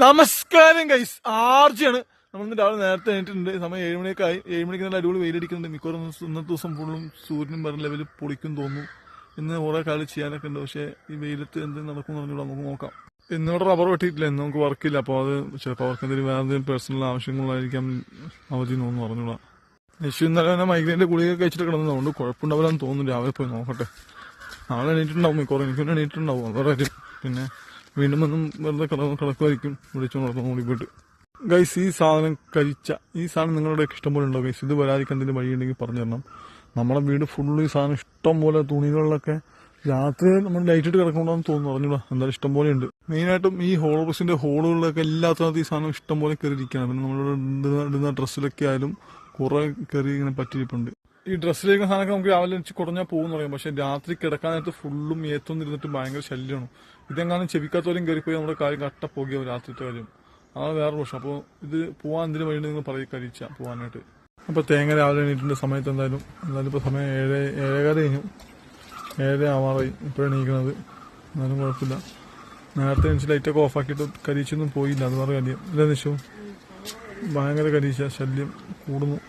നമസ്കാരം ഗൈസ്, ആർജിയാണ്. നമ്മളിന്ന് രാവിലെ നേരത്തെ എണീറ്റിട്ടുണ്ട്. സമയം 7 മണിയൊക്കെ 7 മണിക്ക് നല്ല അടിപൊളി വെയിലടിക്കുന്നുണ്ട്. മിക്കവാറും ഇന്നത്തെ ദിവസം ഫുള്ളും സൂര്യനും പറഞ്ഞ ലെവലിൽ പൊളിക്കും തോന്നുന്നു. ഇന്ന് കുറെ കാലം ചെയ്യാനൊക്കെ ഉണ്ട്. പക്ഷേ ഈ വെയിലത്ത് എന്ത് നടക്കും എന്ന് പറഞ്ഞാൽ നമുക്ക് നോക്കാം. ഇന്നിവിടെ റബ്ബർ വെട്ടിയിട്ടില്ല, ഇന്ന് നമുക്ക് വർക്കില്ല. അപ്പോൾ അത് ചിലപ്പോൾ അവർക്ക് എന്തെങ്കിലും വേറെ എന്തെങ്കിലും പേഴ്സണൽ ആവശ്യങ്ങളായിരിക്കാം അവധി എന്ന് പറഞ്ഞോളാം. യശു ഇന്നലെ തന്നെ മൈഗ്രൈൻ്റെ ഗുളിക കഴിച്ചിട്ട് കിടന്നതുകൊണ്ട് കുഴപ്പമുണ്ടാവില്ലെന്ന് തോന്നുന്നു. രാവിലെ പോയി നോക്കട്ടെ. നാളെ എണീറ്റുണ്ടാവും, മിക്കവാറും എനിക്കൊന്നും എണീറ്റുണ്ടാവും. അതോടെ പിന്നെ വീണ്ടും ഒന്നും വെറുതെ കിടക്കുമായിരിക്കും. വിളിച്ചോണ്ട് കൂടി പോയിട്ട് ഗൈസ്, ഈ സാധനം നിങ്ങളുടെ ഇഷ്ടം പോലെ ഉണ്ടോ ഗൈസ്? ഇത് വരാതിരിക്കാൻ എന്തെങ്കിലും വഴിയുണ്ടെങ്കിൽ പറഞ്ഞു തരണം. നമ്മുടെ വീട് ഫുള്ള് ഈ സാധനം ഇഷ്ടം പോലെ, തുണികളിലൊക്കെ രാത്രി നമ്മൾ ലൈറ്റ് ഇട്ട് കിടക്കണമെന്ന് തോന്നുന്നു. പറഞ്ഞൂടാ, എന്തായാലും ഇഷ്ടം പോലെ ഉണ്ട്. മെയിനായിട്ടും ഈ ഹോളോബ്രിക്സിന്റെ ഹോളുകളിലൊക്കെ എല്ലാത്തിനകത്ത് ഈ സാധനം ഇഷ്ടം പോലെ കയറിയിരിക്കുകയാണ്. പിന്നെ നമ്മളിവിടെ ഇടുന്ന ഡ്രസ്സിലൊക്കെ ആയാലും കുറെ കയറി ഇങ്ങനെ പറ്റിയിരിപ്പുണ്ട്. ഈ ഡ്രസ്സിലേക്ക് സാധനമൊക്കെ നമുക്ക് രാവിലെ വെച്ച് കുറഞ്ഞാൽ പോകുമെന്ന് പറയും. പക്ഷെ രാത്രി കിടക്കാനായിട്ട് ഫുള്ളും ഏത്തൊന്നിരുന്നിട്ട് ഭയങ്കര ശല്യമാണ്. ഇതെങ്ങാനും ചെവിക്കാത്തോലും കയറിപ്പോയി നമ്മുടെ കാര്യം കട്ട പോകുകയോ രാത്രിത്തെ കാര്യം. അതാണ് വേറെ പ്രശ്നം. അപ്പോൾ ഇത് പോകാൻ എന്തിനു വേണ്ടി നിങ്ങൾ കഴിച്ച പോകാനായിട്ട്. അപ്പോൾ തേങ്ങ രാവിലെ എണീറ്റിൻ്റെ സമയത്ത് എന്തായാലും ഇപ്പോൾ സമയം 7:15 കഴിഞ്ഞു. 7 ആവാറായി ഇപ്പോഴാണ് എണീക്കണത്. എന്നാലും കുഴപ്പമില്ല. നേരത്തെ എണീച്ച് ലൈറ്റൊക്കെ ഓഫാക്കിയിട്ട് കരിച്ചൊന്നും പോയില്ല. അത് വേറെ കാര്യം. ഇല്ല നിശു, ഭയങ്കര കരിച്ച ശല്യം കൂടുന്നു.